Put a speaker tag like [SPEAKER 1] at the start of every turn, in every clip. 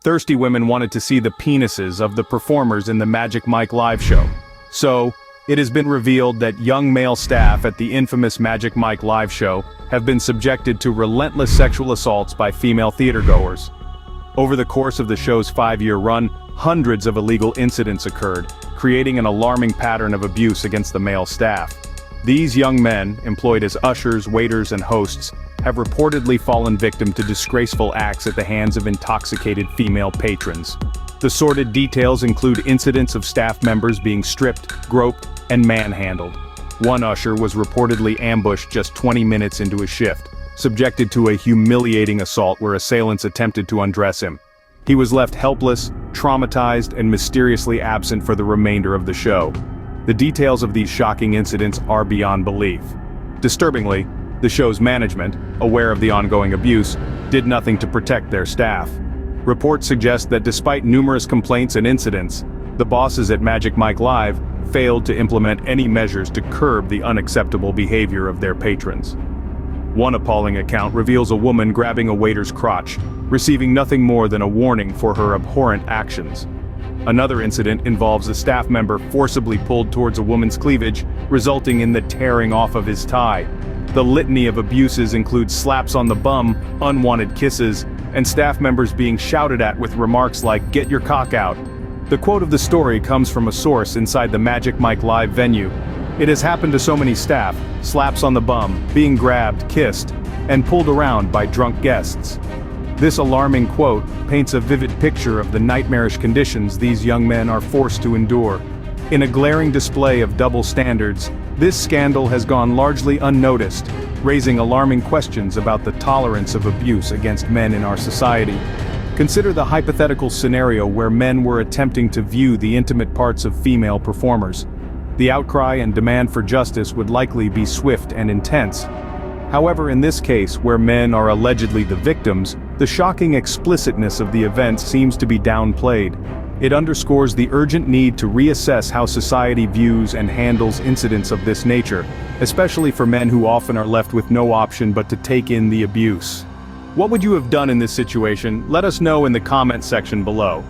[SPEAKER 1] Thirsty women wanted to see the penises of the performers in the Magic Mike live show. So, it has been revealed that young male staff at the infamous Magic Mike live show have been subjected to relentless sexual assaults by female theatergoers. Over the course of the show's 5-year run, hundreds of illegal incidents occurred, creating an alarming pattern of abuse against the male staff. These young men, employed as ushers, waiters, and hosts, have reportedly fallen victim to disgraceful acts at the hands of intoxicated female patrons. The sordid details include incidents of staff members being stripped, groped, and manhandled. One usher was reportedly ambushed just 20 minutes into his shift, subjected to a humiliating assault where assailants attempted to undress him. He was left helpless, traumatized, and mysteriously absent for the remainder of the show. The details of these shocking incidents are beyond belief. Disturbingly, the show's management, aware of the ongoing abuse, did nothing to protect their staff. Reports suggest that despite numerous complaints and incidents, the bosses at Magic Mike Live failed to implement any measures to curb the unacceptable behavior of their patrons. One appalling account reveals a woman grabbing a waiter's crotch, receiving nothing more than a warning for her abhorrent actions. Another incident involves a staff member forcibly pulled towards a woman's cleavage, resulting in the tearing off of his tie. The litany of abuses includes slaps on the bum, unwanted kisses, and staff members being shouted at with remarks like, "Get your cock out." The quote of the story comes from a source inside the Magic Mike Live venue. "It has happened to so many staff, slaps on the bum, being grabbed, kissed, and pulled around by drunk guests." This alarming quote paints a vivid picture of the nightmarish conditions these young men are forced to endure. In a glaring display of double standards, this scandal has gone largely unnoticed, raising alarming questions about the tolerance of abuse against men in our society. Consider the hypothetical scenario where men were attempting to view the intimate parts of female performers. The outcry and demand for justice would likely be swift and intense. However, in this case, where men are allegedly the victims, the shocking explicitness of the event seems to be downplayed. It underscores the urgent need to reassess how society views and handles incidents of this nature, especially for men who often are left with no option but to take in the abuse. What would you have done in this situation? Let us know in the comment section below.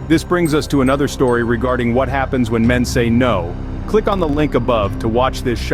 [SPEAKER 1] This brings us to another story regarding what happens when men say no. Click on the link above to watch this shocking